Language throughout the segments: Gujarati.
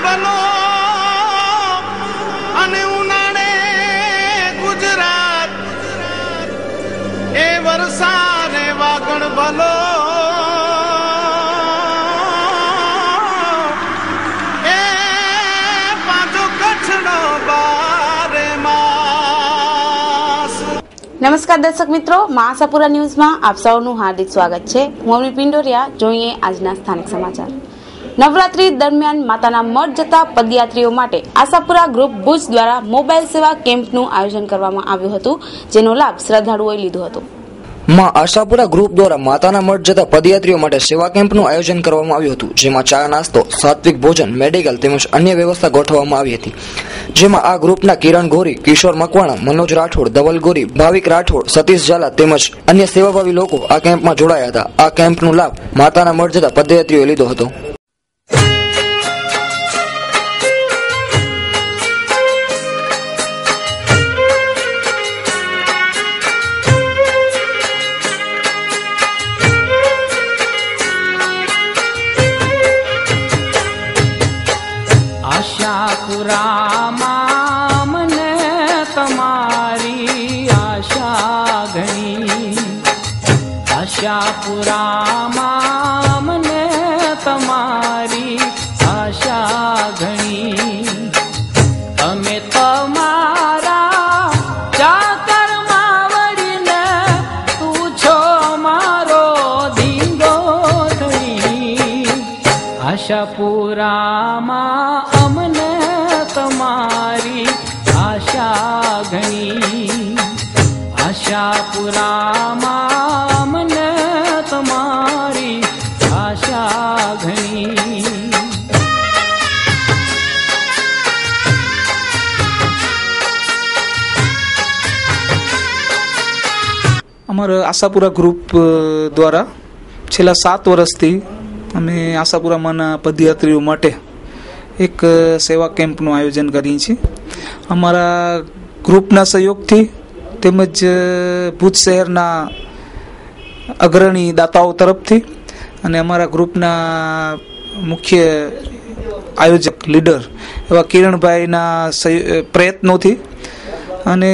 ભલો અને ઉનાળે ગુજરાત એ વરસાદે વાગણ ભલો એ પાછો કચ્છનો બારે માસ। નમસ્કાર દર્શક મિત્રો, આશાપુરા ન્યૂઝમાં આપ સૌનું હાર્દિક સ્વાગત છે। હું અમની પિંડોરિયા। જોઈએ આજના સ્થાનિક સમાચાર। નવરાત્રી દરમિયાન માતાના મઠ જતા પદયાત્રીઓ માટે આશાપુરા ગ્રુપ ભુજ દ્વારા મોબાઈલ સેવા કેમ્પનું આયોજન કરવામાં આવ્યું હતું, જેનો લાભ શ્રદ્ધાળુઓએ લીધો હતો। માં આશાપુરા ગ્રુપ દ્વારા માતાના મઠ જતા પદયાત્રીઓ માટે સેવા કેમ્પનું આયોજન કરવામાં આવ્યું હતું, જેમાં ચા નાસ્તો, સાત્વિક ભોજન, મેડિકલ તેમજ અન્ય વ્યવસ્થા ગોઠવવામાં આવી હતી। જેમાં આ ગ્રુપના કિરણ ગોરી, કિશોર મકવાણા, મનોજ રાઠોડ, ધવલ ગોરી, ભાવિક રાઠોડ, સતીશ ઝાલા તેમજ અન્ય સેવાભાવી લોકો આ કેમ્પમાં જોડાયા હતા। આ કેમ્પનો લાભ માતાના મઠ જતા પદયાત્રીઓએ લીધો હતો। આશાપુરામાં મને તમારી આશા ઘણી, આશાપુરામાં મને તમારી આશા ઘણી। અમે તમારા ચાકરમાં વળીને તું છો મારો ધીંગો ધણી। આશાપુરામાં અમને તમારી આશા ઘણી, આશાપુરામાં અમને તમારી આશા ઘણી। અમારા આશાપુરા ગ્રુપ દ્વારા છેલ્લા 7 વર્ષથી અમે આશાપુરામાંના પદયાત્રીઓ માટે એક સેવા કેમ્પનું આયોજન કરીએ છીએ। અમારા ગ્રુપના સહયોગથી તેમજ ભુજ શહેરના અગ્રણી દાતાઓ તરફથી અને અમારા ગ્રુપના મુખ્ય આયોજક લીડર એવા કિરણભાઈના પ્રયત્નોથી અને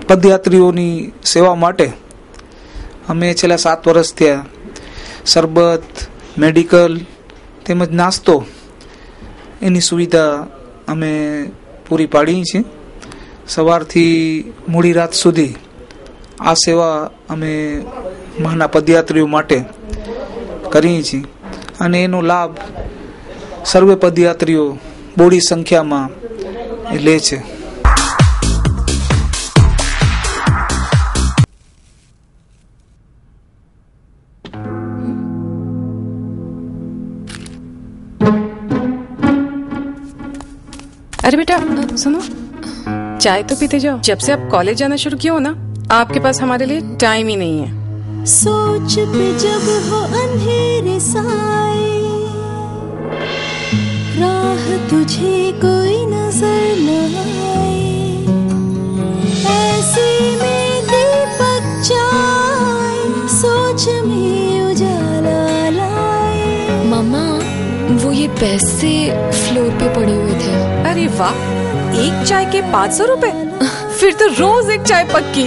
પદયાત્રીઓની સેવા માટે અમે છેલ્લા 7 વર્ષ થયા શરબત, મેડિકલ તેમજ નાસ્તો એની સુવિધા અમે પૂરી પાડીએ છીએ। સવારથી મોડી રાત સુધી આ સેવા અમે માના પદયાત્રીઓ માટે કરીએ છીએ અને એનો લાભ સર્વે પદયાત્રીઓ બોડી સંખ્યામાં લે છે। अरे बेटा सुनो, चाय तो पीते जाओ। जब से आप कॉलेज जाना शुरू किया हो ना, आपके पास हमारे लिए टाइम ही नहीं है। सोच पे जब हो अंधेरे साए, राह तुझे कोई नजर न आए, ऐसे में दीपक जाए, सोच में उजाला लाए। मम्मा, वो ये पैसे फ्लोर पे पड़े हुए थे। अरे वाह, एक चाय के 500 रुपए? फिर तो रोज एक चाय पक्की।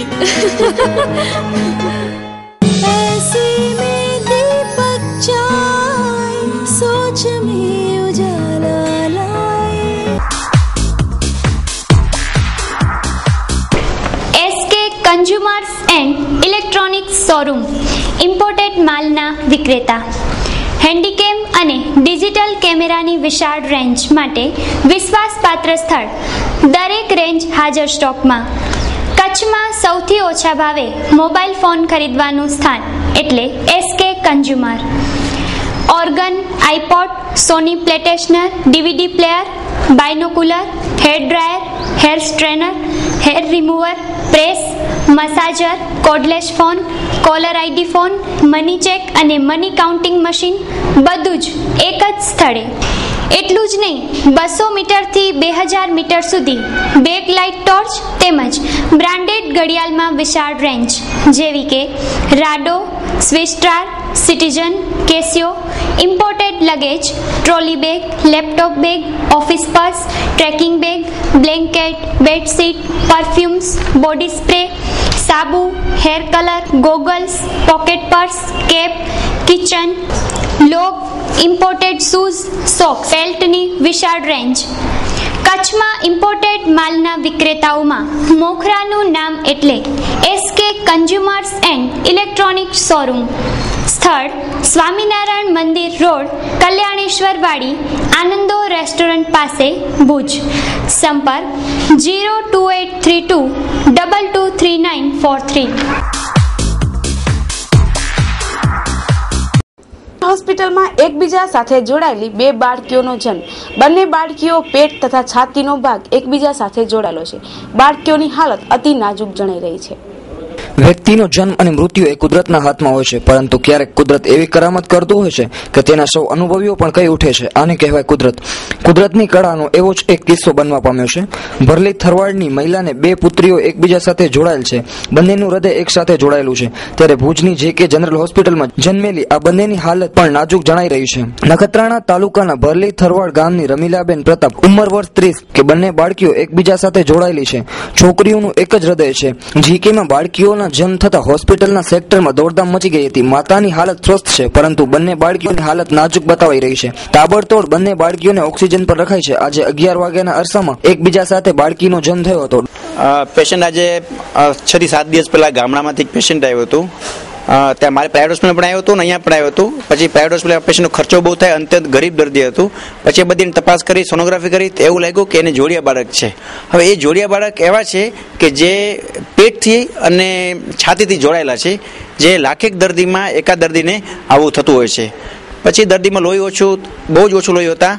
ऐसे में दीपक जाए, सोच में उजाला लाए। SK consumers and electronics showroom imported मालना विक्रेता। હેન્ડીકેમ અને ડિજિટલ કેમેરાની વિશાળ રેન્જ માટે વિશ્વાસપાત્ર સ્થળ। દરેક રેન્જ હાજર સ્ટોકમાં। કચ્છમાં સૌથી ઓછા ભાવે મોબાઈલ ફોન ખરીદવાનું સ્થાન એટલે SK consumer. Organ, iPod, Sony PlayStation, DVD player, binocular, hair dryer, hair straightener, hair remover, press, massager, cordless phone, caller ID phone, money check અને મની કાઉન્ટિંગ મશીન બધું જ એક જ સ્થળે। એટલું જ નહીં, 200 મીટરથી 2000 મીટર સુધી બેક લાઇટ ટોર્ચ તેમજ બ્રાન્ડેડ ઘડિયાળમાં વિશાળ રેન્જ જેવી કે Rado, Swiss Star, Citizen, Casio, imported luggage, trolley bag, laptop bag, office purse, trekking bag, blanket, bedsheet, perfumes, body spray, સાબુ, hair colour, goggles, pocket purse, cap, kitchen, લોગ, ઇમ્પોર્ટેડ શૂઝ, સોક્સ, બેલ્ટની વિશાળ રેન્જ. કચ્છમાં ઇમ્પોર્ટેડ માલના વિક્રેતાઓમાં મોખરાનું નામ એટલે SK consumers and electronics showroom. સ્થળ સ્વામિનારાયણ મંદિર રોડ, કલ્યાણેશ્વર વાડી, આનંદો રેસ્ટોરન્ટ પાસે, ભુજ. સંપર્ક 02832 223943. હોસ્પિટલમાં એકબીજા સાથે જોડાયેલી બે બાળકીઓનો જન્મ. બંને બાળકીઓ પેટ તથા છાતીનો ભાગ એકબીજા સાથે જોડાયેલો છે. બાળકીઓની હાલત અતિ નાજુક જણાઈ રહી છે. વ્યક્તિનો જન્મ અને મૃત્યુ એ કુદરતના હાથમાં હોય છે, પરંતુ ક્યારેક કુદરત એવી કરામત કરતું હોય છે કે તેના સૌ અનુભવીઓ પણ કહી ઉઠે છે, આને કહેવાય કુદરત. કુદરતની કળાનો એવો જ એક કિસ્સો બનવા પામ્યો છે. ભરલી થરવાડની મહિલાને બે પુત્રીઓ એકબીજા સાથે જોડાયેલ છે. બંનેનું હૃદય એક સાથે જોડાયેલું છે. ત્યારે ભુજની JK જનરલ હોસ્પિટલમાં જન્મેલી આ બંનેની હાલત પણ નાજુક જણાઈ રહી છે. નખત્રાણા તાલુકાના ભરલી થરવાડ ગામની રમીલાબેન પ્રતાપ, ઉંમર વર્ષ 30, કે બંને બાળકીઓ એકબીજા સાથે જોડાયેલી છે. છોકરીઓનું એક જ હૃદય છે. JKમાં બાળકીઓના જન્મ થતા હોસ્પિટલના સેક્ટરમાં દોડધામ મચી ગઈ હતી. માતાની હાલત સ્વસ્થ છે, પરંતુ બંને બાળકીઓની હાલત નાજુક બતાવાઈ રહી છે. તાબડતોડ બંને બાળકીઓને ઓક્સિજન પર રખાઈ છે. આજે 11 વાગ્યાના અરસામાં એકબીજા સાથે બાળકીનો જન્મ થયો હતો. પેશન્ટ આજે 6 થી 7 દિવસ પહેલા ગામડામાંથી પેશન્ટ આવ્યું હતું. ત્યાં મારે પ્રાઇવેટ હોસ્પિટલ પણ આવ્યું હતું ને અહીંયા પણ આવ્યું હતું. પછી પ્રાઇવેટ હોસ્પિટલ પેશન્ટનો ખર્ચો બહુ થાય, અત્યંત ગરીબ દર્દી હતું. પછી બધી તપાસ કરી, સોનોગ્રાફી કરી, એવું લાગ્યું કે એને જોડિયા બાળક છે. હવે એ જોડિયા બાળક એવા છે કે જે પેટથી અને છાતીથી જોડાયેલા છે, જે લાખેક દર્દીમાં એકાદ દર્દીને આવું થતું હોય છે. પછી દર્દીમાં લોહી ઓછું, બહુ જ ઓછું લોહી હતા.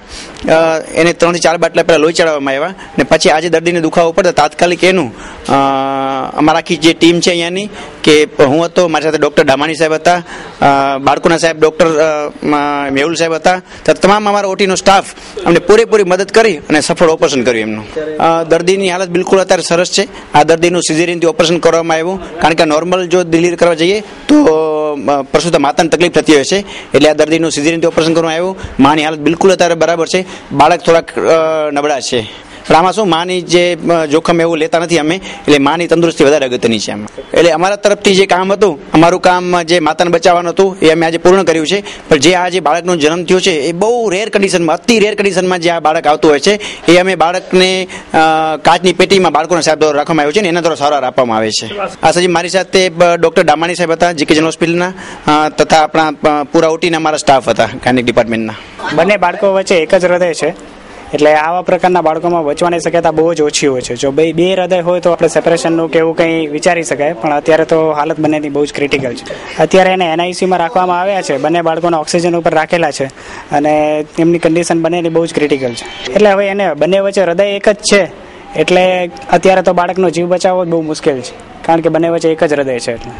એને 3 થી 4 બાટલા પહેલાં લોહી ચડાવવામાં આવ્યા ને પછી આજે દર્દીને દુખાવો પડતા તાત્કાલિક એનું અમારા આખી જે ટીમ છે અહીંયાની, કે હું હતો, મારી સાથે ડૉક્ટર ડામાણી સાહેબ હતા, બાળકોના સાહેબ ડૉક્ટર મેહુલ સાહેબ હતા, તો તમામ અમારા OTનો સ્ટાફ અમને પૂરેપૂરી મદદ કરી અને સફળ ઓપરેશન કર્યું એમનું. દર્દીની હાલત બિલકુલ અત્યારે સરસ છે. આ દર્દીનું સિઝેરિયનથી ઓપરેશન કરવામાં આવ્યું, કારણ કે નોર્મલ જો ડિલિવરી કરવા જઈએ તો પ્રસૂતા માતાને તકલીફ થતી હોય છે, એટલે આ દર્દીનું સિઝેરિયનથી ઓપરેશન કરવામાં આવ્યું. માની હાલત બિલકુલ અત્યારે બરાબર છે. બાળક થોડાક નબળા છે, પણ આમાં શું, માની જે જોખમ એવું લેતા નથી અમે, એટલે માની તંદુરસ્તી વધારે અગત્યની છે આમાં. એટલે અમારા તરફથી જે કામ હતું, અમારું કામ જે માતાને બચાવવાનું હતું એ અમે આજે પૂર્ણ કર્યું છે. પણ જે આ જે બાળકનો જન્મ થયો છે એ બહુ રેર કન્ડિશનમાં, અતિ રેર કન્ડિશનમાં જે આ બાળક આવતું હોય છે, એ અમે બાળકને કાચની પેટીમાં બાળકોના સાહેબ દ્વારા રાખવામાં આવ્યું છે ને એના દ્વારા સારવાર આપવામાં આવે છે. આ સજી મારી સાથે ડૉક્ટર ડામાણી સાહેબ હતા, JK જનરલ હોસ્પિટલના, તથા આપણા પૂરા OTના અમારા સ્ટાફ હતા ગાયનેક ડિપાર્ટમેન્ટના. બંને બાળકો વચ્ચે એક જ હૃદય છે, એટલે આવા પ્રકારના બાળકોમાં બચવાની શક્યતા બહુ જ ઓછી હોય છે. જો બે હૃદય હોય તો આપણે સેપરેશનનું કે એવું કંઈ વિચારી શકાય, પણ અત્યારે તો હાલત બંનેની બહુ જ ક્રિટિકલ છે. અત્યારે એને NICUમાં રાખવામાં આવ્યા છે. બંને બાળકોને ઓક્સિજન ઉપર રાખેલા છે અને એમની કન્ડિશન બંનેની બહુ જ ક્રિટિકલ છે. એટલે હવે એને બંને વચ્ચે હૃદય એક જ છે, એટલે અત્યારે તો બાળકનો જીવ બચાવવો જ બહુ મુશ્કેલ છે, કારણ કે બંને વચ્ચે એક જ હૃદય છે. એટલે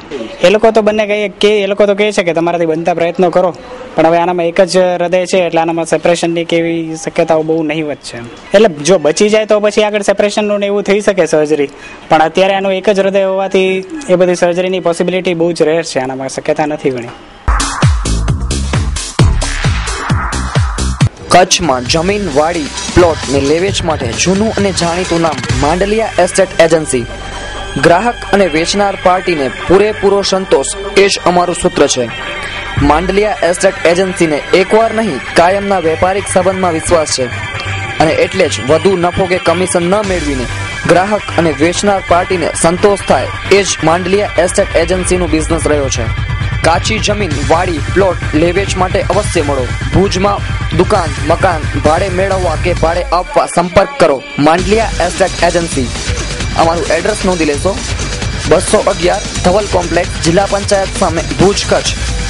એ લોકો તો બંને એ લોકો તો કહે છે કે તમારાથી બનતા પ્રયત્નો કરો, પણ હવે આનામાં એક જ હૃદય છે, એટલે આનામાં સેપરેશનની કેવી શક્યતાઓ બહુ નહીવત છે. એટલે જો બચી જાય તો પછી આગળ સેપરેશનનું એવું થઈ શકે સર્જરી, પણ અત્યારે આનું એક જ હૃદય હોવાથી એ બધી સર્જરીની પોસિબિલિટી બહુ જ રેર છે, આનામાં શક્યતા નથી ઘણી. કચ્છમાં જમીન, વાડી, પ્લોટ ને લેવેચ માટે જૂનું અને જાણીતું નામ માંડલિયા એસ્ટેટ એજન્સી. ગ્રાહક અને વેચનાર પાર્ટીને પૂરેપૂરો સંતોષ એ જ અમારું સૂત્ર છે. માંડલિયા એસ્ટેટ એજન્સીને એકવાર નહીં, કાયમના વેપારિક સંબંધમાં વિશ્વાસ છે, અને એટલે જ વધુ નફો કે કમિશન ન મેળવીને ગ્રાહક અને વેચનાર પાર્ટીને સંતોષ થાય એ જ માંડલિયા એસ્ટેટ એજન્સીનું બિઝનેસ રહ્યો છે. કાચી જમીન, વાડી, પ્લોટ, લેવેચ માટે અવશ્ય મળો. ભુજમાં દુકાન, મકાન ભાડે મેળવવા કે ભાડે આપવા સંપર્ક કરો માંડલિયા એસ્ટેટ એજન્સી. અમારું એડ્રેસ નોંધી લેશો: 211 ધવલ કોમ્પ્લેક્સ, જિલ્લા પંચાયત સામે, ભુજ, કચ્છ.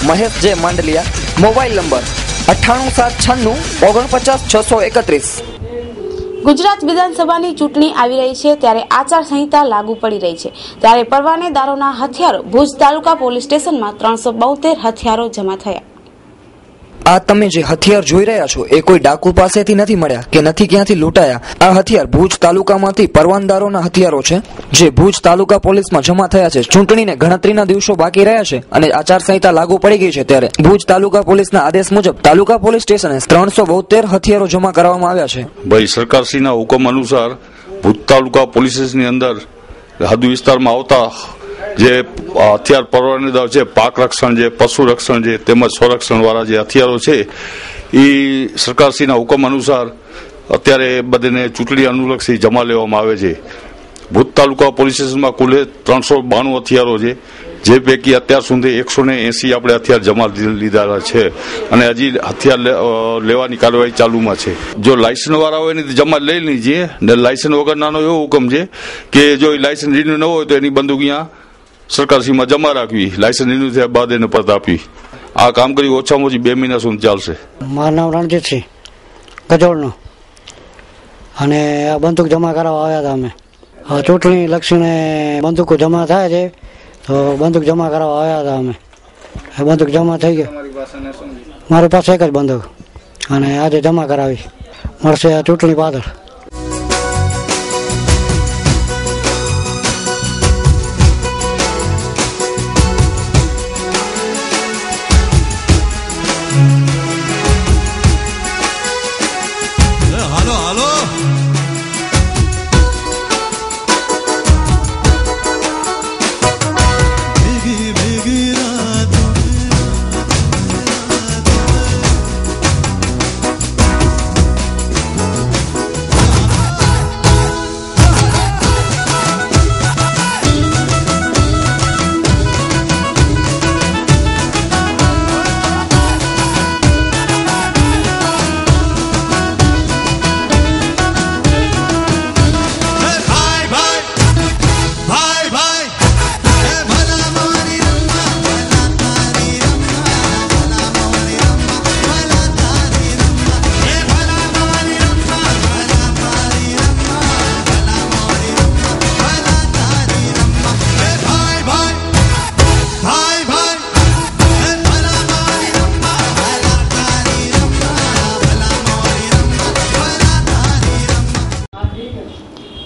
મહેશ જે માંડલિયા. Mobile number 9876949631. ગુજરાત વિધાનસભાની ચૂંટણી આવી રહી છે, ત્યારે આચારસંહિતા લાગુ પડી રહી છે, ત્યારે પરવાનેદારોના હથિયારો ભુજ તાલુકા પોલીસ સ્ટેશનમાં 372 હથિયારો જમા થયા. આ તમે જે હથિયાર જોઈ રહ્યા છો એ કોઈ ડાકુ પાસેથી નથી મળ્યા કે નથી ક્યાંથી લૂંટાયા. આ હથિયાર ભુજ તાલુકામાંથી પરવાનદારોના હથિયારો છે જે ભુજ તાલુકા પોલીસમાં જમા થયા છે. ચૂંટણીને ગણતરીના દિવસો બાકી રહ્યા છે અને આચારસંહિતા લાગુ પડી ગઈ છે ત્યારે ભુજ તાલુકા પોલીસના આદેશ મુજબ તાલુકા પોલીસ સ્ટેશને 372 હથિયારો જમા કરાવવામાં આવ્યા છે. ભાઈ સરકારશ્રીના હુકમ અનુસાર ભુજ તાલુકા પોલીસ સ્ટેશનની અંદર હદ વિસ્તારમાં આવતા જે હથિયાર પરવાનેદાર છે, પાક રક્ષણ છે, પશુ રક્ષણ છે તેમજ સ્વરક્ષણ વાળા જે હથિયારો છે એ સરકારશ્રીના હુકમ અનુસાર અત્યારે બધાને ચૂંટણી અનુલક્ષી જમા લેવામાં આવે છે. ભુજ તાલુકા પોલીસ સ્ટેશનમાં કુલ 392 હથિયારો છે, જે પૈકી અત્યાર સુધી 180 આપણે હથિયાર જમા લીધા છે અને હજી હથિયાર લેવાની કાર્યવાહી ચાલુમાં છે. જો લાયસન્સ વાળા હોય એની જમા લઈ લીજીએ ને લાયસન્સ વગરનાનો એવો હુકમ છે કે જો લાયસન્સ રિન્યુ ન હોય તો એની બંદૂક અહીંયા સરકારશ્રીમાં જમા રાખવી, લાયસન્સ રિન્યુ થયા બાદ એને પરત આપવી. આ કામગીરી ઓછામાં ઓછી 2 મહિના સુધી ચાલશે. મારું નામ રણજીતસિંહ ગજોળનો અને આ બંદૂક જમા કરાવવા આવ્યા હતા અમે. ચૂંટણી લક્ષીને બંદૂકો જમા થાય છે તો બંદૂક જમા કરાવવા આવ્યા હતા અમે. બંદૂક જમા થઈ ગઈ. મારી પાસે એક જ બંદૂક અને આજે જમા કરાવી મળશે આ ચૂંટણી પાછળ.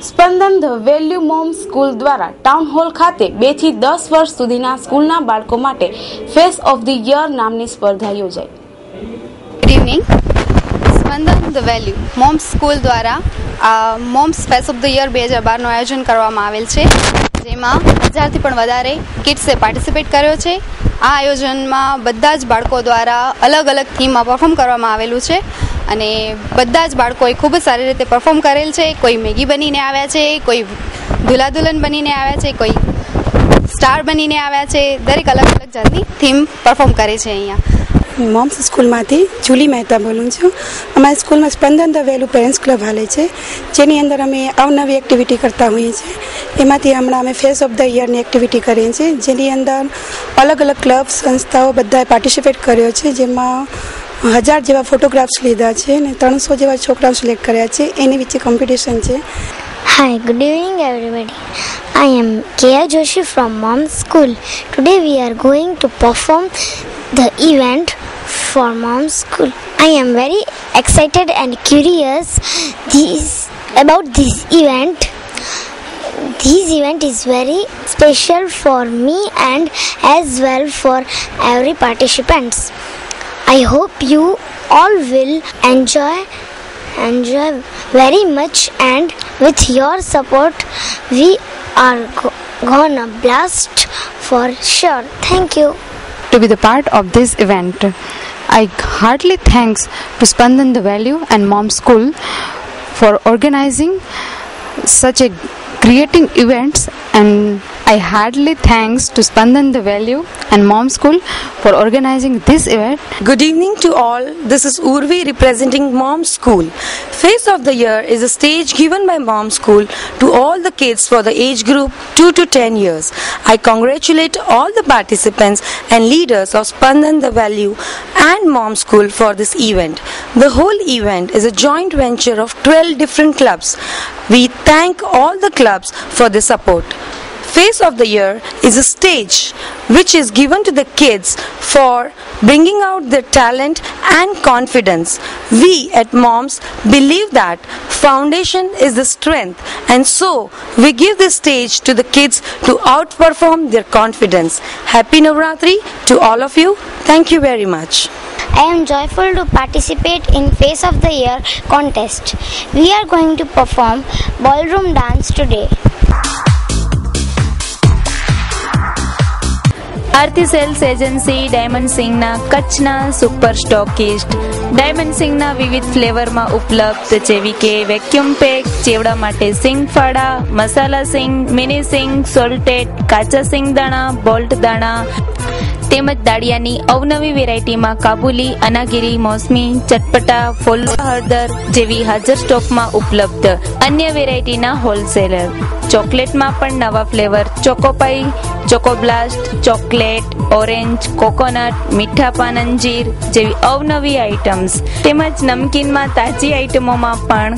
સ્પંદન ધ વેલ્યુ મોમ સ્કૂલ દ્વારા ટાઉન હોલ ખાતે 2 થી 10 વર્ષ સુધીના સ્કૂલના બાળકો માટે ફેસ ઓફ ધ યર નામની સ્પર્ધા યોજાઈ. Good evening. Spandan the value mom school દ્વારા moms face of the year 2012નું આયોજન કરવામાં આવેલ છે, જેમાં 1000થી પણ વધારે કિડ્સે પાર્ટિસિપેટ કર્યો છે. આ આયોજનમાં બધા જ બાળકો દ્વારા અલગ અલગ થીમમાં પરફોર્મ કરવામાં આવેલું છે અને બધા જ બાળકોએ ખૂબ જ સારી રીતે પરફોર્મ કરેલ છે. કોઈ મેગી બનીને આવ્યા છે, કોઈ દુલ્હા દુલ્હન બનીને આવ્યા છે, કોઈ સ્ટાર બનીને આવ્યા છે. દરેક અલગ અલગ જાતની થીમ પરફોર્મ કરે છે. અહીંયા મોમ્સ સ્કૂલમાંથી જુલી મહેતા બોલું છું. અમારી સ્કૂલમાં સ્પંદન ધ વેલ્યુ પેરેન્ટ્સ ક્લબ હાલે છે, જેની અંદર અમે અવનવી એક્ટિવિટી કરતા હોઈએ છીએ. એમાંથી હમણાં અમે ફેસ ઓફ ધ યરની એક્ટિવિટી કરીએ છીએ, જેની અંદર અલગ અલગ ક્લબ સંસ્થાઓ બધાએ પાર્ટિસિપેટ કર્યો છે, જેમાં 1000 જેવા ફોટોગ્રાફ્સ લીધા છે અને 300 જેવા છોકરાઓ સિલેક્ટ કર્યા છે. એની વચ્ચે કોમ્પિટિશન છે. Hi, good evening everybody. I am Kaya Joshi from Mom's School. Today we are going to perform the event for Mom's School. I am very excited and curious about this event. This event is very special for me and as well for every participants. I hope you all will enjoy very much, and with your support we are gonna blast for sure. Thank you. To be the part of this event, I heartily thanks to Spandan the Value and Mom School for organizing such a creating events, and I heartily thanks to Spandan the Value and Mom School for organizing this event. Good evening to all. This is Urvi representing Mom School. Face of the Year is a stage given by Mom School to all the kids for the age group 2 to 10 years. I congratulate all the participants and leaders of Spandan the Value and Mom School for this event. The whole event is a joint venture of 12 different clubs. We thank all the clubs for the support. Face of the Year is a stage which is given to the kids for bringing out their talent and confidence. We at Moms believe that foundation is the strength, and so we give this stage to the kids to outperform their confidence. Happy Navratri to all of you. Thank you very much. I am joyful to participate in Face of the Year contest. We are going to perform ballroom dance today. Aarti cells agency diamond સિંગના કચ્છના સુપર સ્ટોકિસ્ટ. ડાયમંડ સિંગના વિવિધ ફ્લેવરમાં ઉપલબ્ધ જેવી કે વેક્યુમ પેક, ચેવડા માટે સિંગ ફાડા, મસાલા સિંગ, મિની સિંગ, સોલ્ટેડ, કાચા સિંગ દાણા, બોલ્ટ દાણા તેમજ દાળિયાની અવનવી વેરાયટીમાં કાબુલી, અનાગીરી, મોસમી, ચટપટા, ફૂલ હળદર જેવી હાજર સ્ટોકમાં ઉપલબ્ધ. અન્ય વેરાયટીના હોલસેલર. ચોકલેટમાં પણ નવા ફ્લેવર ચોકોપાઈ, ચોકોબ્લાસ્ટ, ચોકલેટ, ઓરેન્જ, કોકોનટ, મીઠા પાન અંજીર જેવી અવનવી આઇટમ્સ. તેમજ નમકીનમાં તાજી આઇટમોમાં પણ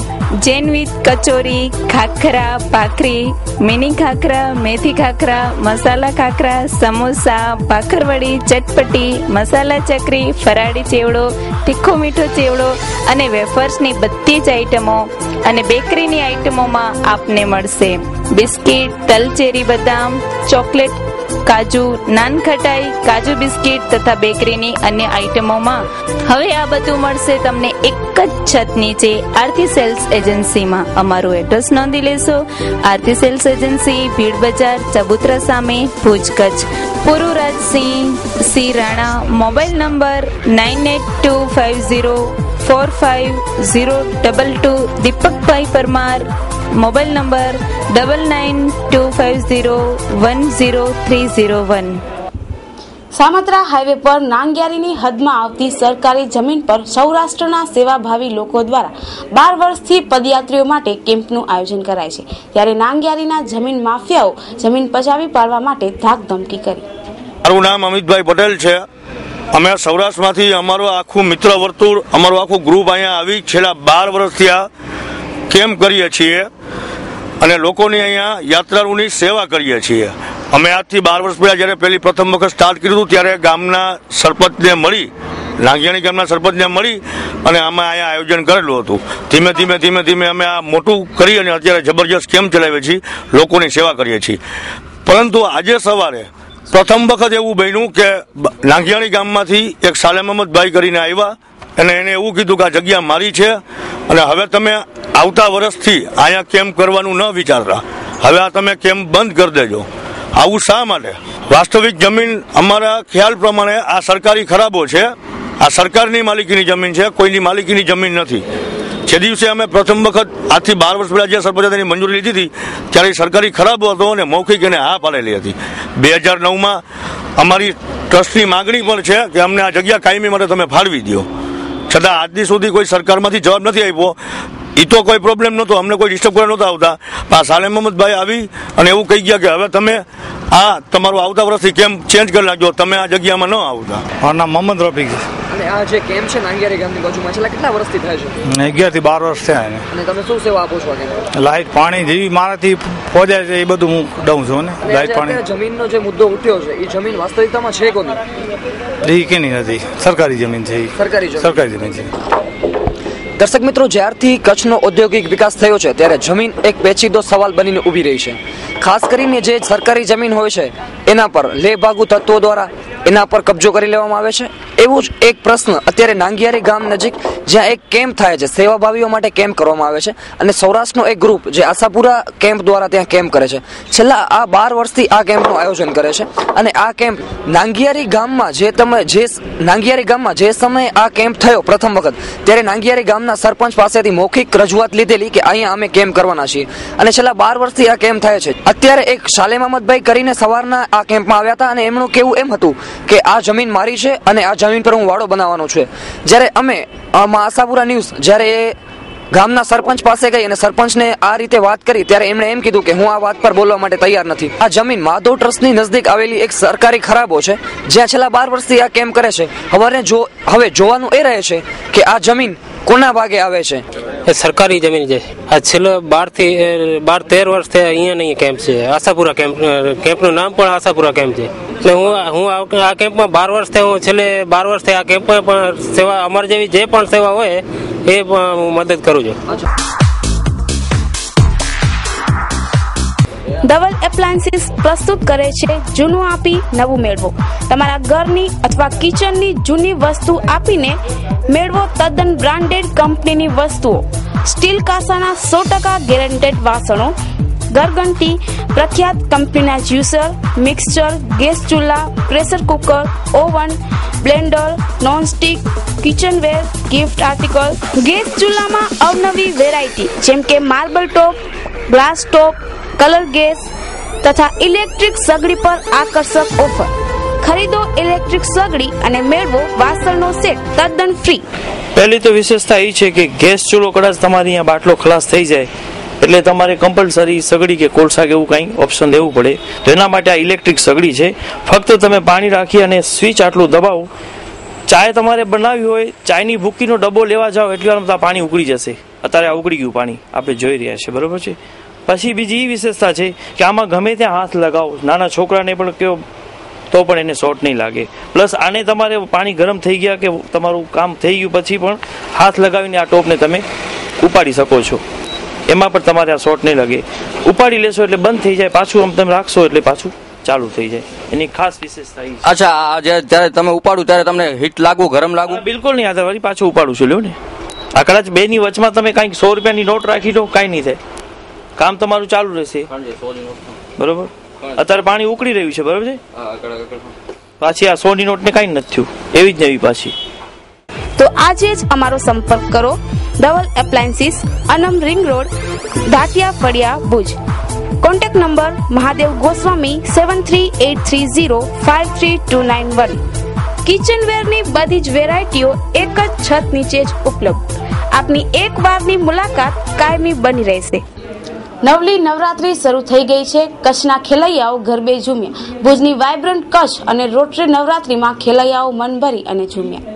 જેનવિથ, કચોરી, ખાખરા, ભાખરી, મિની ખાખરા, મેથી ખાખરા, મસાલા ખાખરા, સમોસા, ભાખરવડી, ચટપટી, મસાલા ચકરી, ફરાળી ચેવડો, તીખો મીઠો ચેવડો અને વેફર્સની બધી જ આઇટમો અને બેકરીની આઇટમોમાં આપને મળશે. બિસ્કિટ, તલ ચેરી બદામ, ચોકલેટ, કાજુ, નાન ખટાઈ, કાજુ બિસ્કિટ તથા બેકરીની અન્ય આઇટમોમાં. હવે આ બધું મળશે તમને એક જ છત નીચે આરતી સેલ્સ એજન્સીમાં. અમારું એડ્રેસ નોંધી લેશો. આરતી સેલ્સ એજન્સી, ભીડ બજાર, ચબુતરા સામે, Bhuj, Kutch. Pururajsinh C Rana. Mobile number 9825045022. દીપકભાઈ Parmar. Mobile number 9925010301. Samatra highway પર નાંગિયારીની હદમાં આવતી સરકારી જમીન પર સૌરાષ્ટ્રના સેવાભાવી લોકો દ્વારા 12 વર્ષથી પદયાત્રીઓ માટે કેમ્પનું આયોજન કરાય છે. ત્યારે નાંગિયારીના જમીન માફિયાઓ જમીન પચાવી પાડવા માટે ધાકધમકી કરી. મારું નામ અમિતભાઈ પટેલ છે. અમે સૌરાષ્ટ્રમાંથી અમારું આખું મિત્ર વર્તુળ, અમારું આખું ગ્રુપ અહીંયા આવી છેલ્લા 12 વર્ષથી આ કેમ્પ કરીએ છીએ અને લોકોની અહીંયા યાત્રાળુની સેવા કરીએ છીએ. અમે આજથી 12 વર્ષ પહેલા જ્યારે પહેલી પ્રથમ વખત સ્ટાર્ટ કર્યું હતું ત્યારે ગામના સરપંચને મળી, નાંગિયાણી ગામના સરપંચને મળી અને અમે અહીંયા આયોજન કરેલું હતું. ધીમે ધીમે અમે આ મોટું કરી અને અત્યારે જબરજસ્ત કેમ્પ ચલાવીએ છીએ, લોકોની સેવા કરીએ છીએ. પરંતુ આજે સવારે પ્રથમ વખત એવું બન્યું કે નાંગિયાણી ગામમાંથી એક સાલેમ અહમદભાઈ કરીને આવ્યા અને એને એવું કીધું કે આ જગ્યા મારી છે અને હવે તમે આવતા વર્ષથી અહીંયા કેમ્પ કરવાનું ન વિચારતા, હવે આ તમે કેમ્પ બંધ કરી દેજો. આવું શા માટે? વાસ્તવિક જમીન અમારા ખ્યાલ પ્રમાણે આ સરકારી ખરાબો છે. આ સરકારની માલિકીની જમીન છે, કોઈની માલિકીની જમીન નથી. જે દિવસે અમે પ્રથમ વખત આજથી 12 વર્ષ પહેલા જે સરપંચની મંજૂરી લીધી હતી ત્યારે સરકારી ખરાબો હતો અને મૌખિક એને હા પાડેલી હતી. 2009માં અમારી ટ્રસ્ટની માગણી પણ છે કે અમને આ જગ્યા કાયમી માટે તમે ફાળવી દો. છતાં આજ દી સુધી કોઈ સરકારમાંથી જવાબ નથી આપ્યો. એ તો કોઈ પ્રોબ્લેમ નહોતો, અમને કોઈ ડિસ્ટર્બ કરવા નહોતા આવતા. આ સાલેમ અહમદભાઈ આવી અને એવું કહી ગયા કે હવે તમે આ તમારું આવતા વર્ષથી કેમ્પ ચેન્જ કરી નાખજો, તમે આ જગ્યામાં ન આવતા. મારું નામ મોહમ્મદ રફીક. અને આ જે કેમ્પ છે નાંગિયારી ગામની બાજુમાં છેલ્લા કેટલા વર્ષથી થાય છે? 11 થી 12 વર્ષ થયા. અને તમે શું સેવા આપો છો? લાઈટ, પાણી જેવી મારાથી પહોંચાય છે એ બધું હું દઉં છું. ને લાઈટ, પાણી. જમીનનો જે મુદ્દો ઉઠ્યો છે એ જમીન વાસ્તવિકતામાં છે કોની? એ કેની નથી, સરકારી જમીન છે. સરકારી જમીન છે. દર્શક મિત્રો, જ્યારથી કચ્છનો ઔદ્યોગિક વિકાસ થયો છે ત્યારે જમીન એક પેચીદો સવાલ બનીને ઊભી રહી છે. ખાસ કરીને જે સરકારી જમીન હોય છે એના પર લેભાગુ તત્વો દ્વારા એના પર કબજો કરી લેવામાં આવે છે. એવું જ એક પ્રશ્ન અત્યારે નાંગિયારી ગામ નજીક જ્યાં એક કેમ્પ થાય છે, સેવાભાવીઓ માટે કેમ્પ કરવામાં આવે છે અને સૌરાષ્ટ્રનો એક ગ્રુપ જે આશાપુરા કેમ્પ દ્વારા ત્યાં કેમ્પ કરે છે. છેલ્લા આ 12 વર્ષથી આ કેમ્પનું આયોજન કરે છે અને આ કેમ્પ નાંગિયારી ગામમાં જે સમયે આ કેમ્પ થયો પ્રથમ વખત ત્યારે નાંગિયારી ગામના સરપંચ પાસેથી મૌખિક રજૂઆત લીધેલી કે અહીંયા અમે કેમ્પ કરવાના છીએ અને છેલ્લા 12 વર્ષથી આ કેમ્પ થાય છે. અત્યારે એક સાલેમ અહમદભાઈ કરીને સવારના આ કેમ્પમાં આવ્યા હતા અને એમનું કહેવું એમ હતું કે આ જમીન મારી છે અને આ જમીન પર હું વાડો બનાવવાનો છું. જ્યારે અમે આશાપુરા ન્યૂઝ જ્યારે ગામના સરપંચ પાસે ગઈ અને સરપંચને આ રીતે વાત કરી ત્યારે એમણે એમ કીધું કે હું આ વાત પર બોલવા માટે તૈયાર નથી. આ જમીન માધવ ટ્રસ્ટની નજદીક આવેલી એક સરકારી ખરાબો છે જ્યાં છેલ્લા 12 વર્ષથી આ કેમ્પ કરે છે. હવે જોવાનું એ રહે છે કે આ જમીન કોના ભાગે આવે છે. એ સરકારી જમીન છે. આ છેલ્લા 12-13 વર્ષથી અહીંયા નહીં કેમ્પ છે. આશાપુરા કેમ્પનું નામ પણ આશાપુરા કેમ્પ છે. એટલે હું આ કેમ્પમાં 12 વર્ષથી હું છેલ્લે 12 વર્ષથી આ કેમ્પમાં પણ સેવા અમારી જેવી જે પણ સેવા હોય એ પણ હું મદદ કરું છું. ધવલ એપ્લાયન્સીસ પ્રસ્તુત કરે છે જૂનું આપી નવું મેળવો. તમારા ઘરની અથવા કિચનની જૂની વસ્તુ આપીને મેળવો તદ્દન બ્રાન્ડેડ કંપનીની વસ્તુઓ. સ્ટીલ કાસાના 100% ગેરંટેડ વાસણો, ઘરઘંટી, પ્રખ્યાત કંપનીના જ્યુસર, મિક્સચર, ગેસ ચૂલા, pressure cooker, oven, blender, nonstick, kitchenware, gift article. Gas ચૂલામાં અવનવી વેરાયટી જેમ કે marble top, glass top, colour gas તથા ઇલેક્ટ્રિક સગડી પર આકર્ષક ઓફર. ખરીદો ઇલેક્ટ્રિક સગડી અને મેળવો વાસણનો સેટ તદ્દન ફ્રી. પહેલી તો વિશેષતા એ છે કે ગેસ ચૂલો કદાચ તમારે અહીંયા બાટલો ખલાસ થઈ જાય એટલે તમારે કમ્પલસરી સગડી કે કોલસા કે એવું કંઈ ઓપ્શન લેવું પડે. તો એના માટે આ ઇલેક્ટ્રિક સગડી છે. ફક્ત તમે પાણી રાખી અને સ્વિચ આટલું દબાવો. ચાય તમારે બનાવી હોય, ચાયની ભૂકીનો ડબ્બો લેવા જાઓ એટલી વાર પાણી ઉકળી જશે. અત્યારે આ ઉકળી ગયું પાણી, આપણે જોઈ રહ્યા છીએ, બરોબર છે. પછી બીજી એ વિશેષતા છે કે આમાં ગમે ત્યાં હાથ લગાવો, નાના છોકરાને પણ કહો તો પણ એને શોર્ટ નહીં લાગે. પ્લસ આને તમારે પાણી ગરમ થઈ ગયા કે તમારું કામ થઈ ગયું પછી પણ હાથ લગાવીને આ ટોપને તમે ઉપાડી શકો છો. એમાં પણ તમારે આ શોર્ટ નહીં લાગે. ઉપાડી લેશો એટલે બંધ થઈ જાય, પાછું આમ તમે રાખશો એટલે પાછું ચાલુ થઈ જાય. એની ખાસ વિશેષતા એ. અચ્છા, જ્યારે તમે ઉપાડું ત્યારે તમને હીટ લાગુ, ગરમ લાગુ? બિલકુલ નહીં. આ વળી પાછું ઉપાડું છું, લ્યો ને. આ કદાચ બેની વચમાં તમે કાંઈક 100 રૂપિયાની નોટ રાખી દો, કાંઈ નહીં થાય, કામ તમારું ચાલુ રહેશે. બરોબર. અત્યારે પાણી ઉકળી રહ્યું છે, બરોબર છે. પાછી આ 100 ની નોટ ને કઈ નથી થયું, એવી જ નવી પાછી. તો આજે જ અમારો સંપર્ક કરો. ધવલ એપ્લાયન્સીસ, અનમ રિંગ રોડ, ધાટિયા ફળિયા, ભુજ. Contact number Mahadev Goswami 7383053291. કિચનવેરની બધી જ વેરાયટીઓ એક જ છત નીચે જ ઉપલબ્ધ. આપની એક વારની મુલાકાત કાયમી બની રહેશે. નવલી નવરાત્રી શરૂ થઈ ગઈ છે. કચ્છના ખેલૈયાઓ ગરબે ઝૂમ્યા. ભુજની વાઇબ્રન્ટ કચ્છ અને રોટરી નવરાત્રીમાં ખેલૈયાઓ મન ભરી અને ઝૂમ્યા.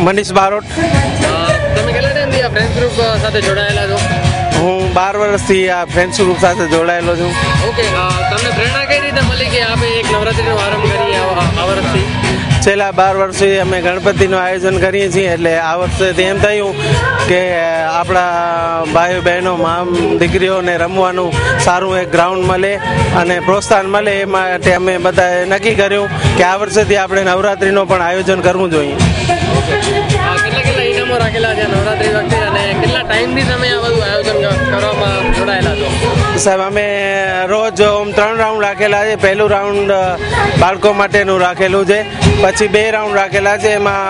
મનીષ બારોટ. તમે કેટલા ટાઈમથી આ ફ્રેન્ડ્સ ગ્રુપ સાથે જોડાયેલા છો? હું 12 વર્ષથી આ ફ્રેન્ડ્સ ગ્રુપ સાથે જોડાયેલો છું. ઓકે, તમને પ્રેરણા કઈ રીતે મળી કે આપણે એક નવરાત્રીનો આરંભ કરીએ આ વર્ષથી? છેલ્લા 12 વર્ષથી અમે ગણપતિનું આયોજન કરીએ છીએ, એટલે આ વર્ષે એમ થયું કે આપણા ભાઈઓ બહેનો મામ દીકરીઓને રમવાનું સારું એક ગ્રાઉન્ડ મળે અને પ્રોત્સાહન મળે, એ માટે અમે બધાએ નક્કી કર્યું કે આ વર્ષેથી આપણે નવરાત્રીનું પણ આયોજન કરવું જોઈએ. કેટલા ઇનામો રાખેલા છે નવરાત્રી વખતે અને કેટલા ટાઈમથી તમે આ બધું આયોજન કરવામાં જોડાયેલા છો? સાહેબ અમે રોજ 3 રાઉન્ડ રાખેલા છે. પહેલું રાઉન્ડ બાળકો માટેનું રાખેલું છે, પછી 2 રાઉન્ડ રાખેલા છે. એમાં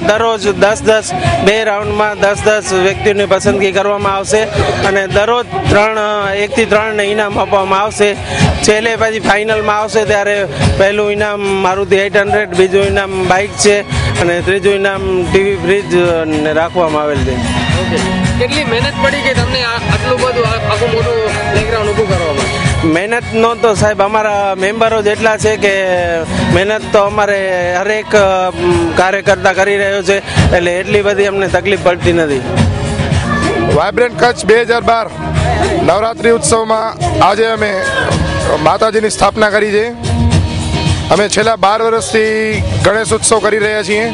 દરરોજ 10-10 2 રાઉન્ડમાં 10-10 વ્યક્તિઓની પસંદગી કરવામાં આવશે અને દરરોજ 1 થી 3 ને ઇનામ આપવામાં આવશે. છેલ્લે પછી ફાઇનલમાં આવશે ત્યારે પહેલું ઇનામ મારુતિ 800, બીજું ઇનામ બાઇક છે અને ત્રીજું ઇનામ ટીવી ફ્રીજ રાખવામાં આવેલ છે. કેટલી મહેનત પડી કે તમને આટલું બધું આખું મોટું પ્લેગ્રાઉન્ડ ઊભું કરવામાં? મહેનત નો તો સાહેબ અમારા મેમ્બરો જ એટલા છે કે મહેનત તો અમારે હરેક કાર્યકર્તા કરી રહ્યો છે, એટલે એટલી બધી અમને તકલીફ પડતી નથી. વાઇબ્રન્ટ કચ્છ 2012 નવરાત્રિ ઉત્સવમાં આજે અમે માતાજીની સ્થાપના કરી છે. અમે છેલ્લા 12 વર્ષથી ગણેશ ઉત્સવ કરી રહ્યા છીએ.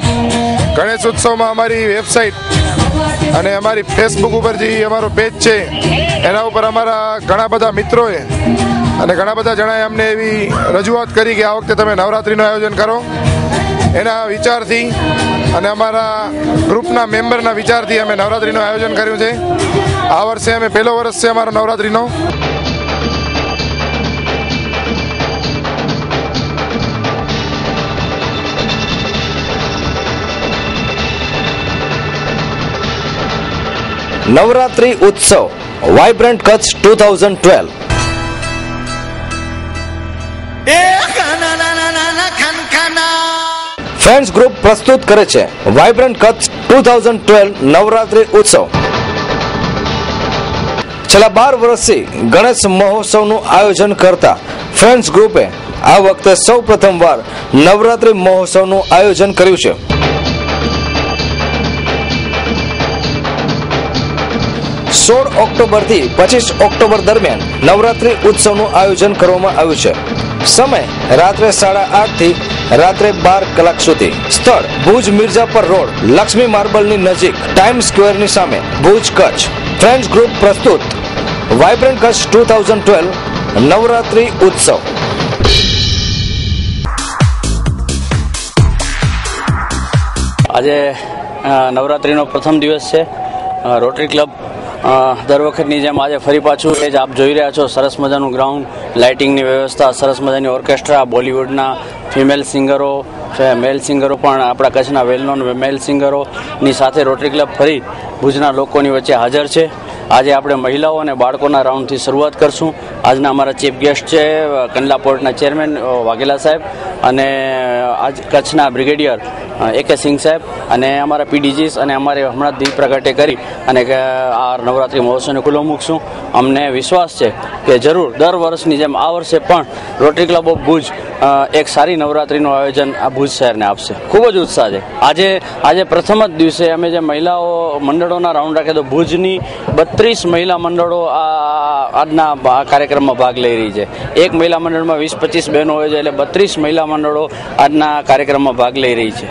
ગણેશ ઉત્સવમાં અમારી વેબસાઇટ અને અમારી ફેસબુક ઉપર જે અમારો પેજ છે એના ઉપર અમારા ઘણા બધા મિત્રોએ અને ઘણા બધા જણાએ અમને એવી રજૂઆત કરી કે આ વખતે તમે નવરાત્રિનું આયોજન કરો. એના વિચારથી અને અમારા ગ્રુપના મેમ્બરના વિચારથી અમે નવરાત્રિનું આયોજન કર્યું છે. આ વર્ષે અમે પહેલો વર્ષ છે અમારો નવરાત્રિનો. નવરાત્રિ ઉત્સવ વાઇબ્રન્ટ કચ્છ 2012. ફ્રેન્ડ્સ ગ્રુપ પ્રસ્તુત કરે છે વાઇબ્રન્ટ કચ્છ 2012 નવરાત્રિ ઉત્સવ. છેલ્લા 12 વર્ષથી ગણેશ મહોત્સવનું આયોજન કરતા ફ્રેન્ડ્સ ગ્રુપે આ વખતે સૌ પ્રથમવાર નવરાત્રિ મહોત્સવનું આયોજન કર્યું છે. ઓક્ટોબર થી 25 ઓક્ટોબર દરમિયાન નવરાત્રિ ઉત્સવનું આયોજન કરવામાં આવ્યું છે. સમય રાત્રે 8:30 થી રાત્રે 12 કલાક સુધી. સ્થળ ભુજ મિર્જાપર રોડ, લક્ષ્મી માર્બલની નજીક, ટાઈમ સ્ક્વેરની સામે, ભુજ, કચ્છ. ફ્રેન્ડ્સ ગ્રુપ પ્રસ્તુત વાઇબ્રન્ટ કચ્છ 2012 નવરાત્રિ ઉત્સવ. આજે નવરાત્રિનો પ્રથમ દિવસ છે. રોટરી ક્લબ દર વખતની જેમ આજે ફરી પાછું એ જ આપ જોઈ રહ્યા છો. સરસ મજાનું ગ્રાઉન્ડ, લાઇટિંગની વ્યવસ્થા, સરસ મજાની ઓર્કેસ્ટ્રા, બોલિવૂડના ફિમેલ સિંગરો, મેલ સિંગરો પણ આપણા કચ્છના વેલ નોન મેલ સિંગરોની સાથે રોટરી ક્લબ ફરી ભુજના લોકોની વચ્ચે હાજર છે. આજે આપણે મહિલાઓ અને બાળકોના રાઉન્ડથી શરૂઆત કરશું. આજના અમારા ચીફ ગેસ્ટ છે કંડલા પોર્ટના ચેરમેન વાઘેલા સાહેબ અને આજ કચ્છના બ્રિગેડિયર AK સિંઘ સાહેબ અને અમારા PDGs અને અમારે હમણાં દીપ પ્રગટે કરી અને આ નવરાત્રિ મહોત્સવને ખુલ્લો મૂકશું. અમને વિશ્વાસ છે કે જરૂર દર વર્ષની જેમ આ વર્ષે પણ રોટરી ક્લબ ઓફ ભુજ એક સારી નવરાત્રિનું આયોજન આ ભુજ શહેરને આપશે. ખૂબ જ ઉત્સાહ છે. આજે પ્રથમ જ દિવસે અમે જે મહિલાઓ મંડળોના રાઉન્ડ રાખે તો ભુજની 32 મહિલા મંડળો આજના કાર્યક્રમમાં ભાગ લઈ રહી છે. એક મહિલા મંડળમાં 20-25 બહેનો હોય છે, એટલે 32 મહિલા મંડળો આજના કાર્યક્રમમાં ભાગ લઈ રહી છે.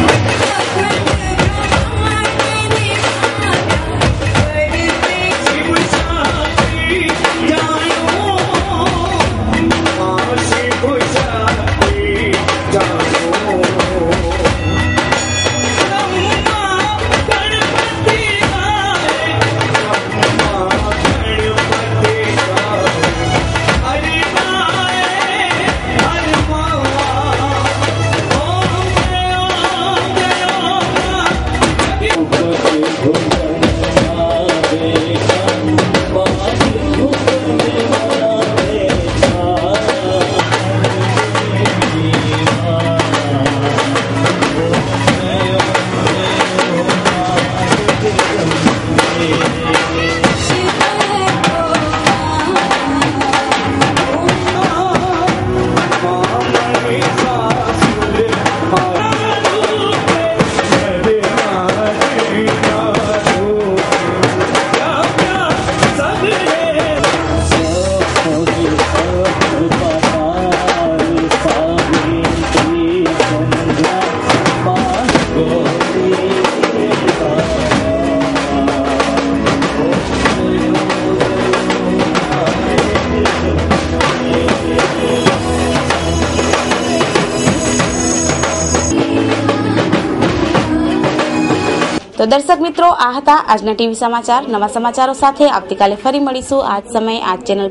તો દર્શક મિત્રો, આ હતા આજના ટીવી સમાચાર. નવા સમાચારો સાથે આવતીકાલે ફરી મળીશું. આજ સમયે આ ચેનલ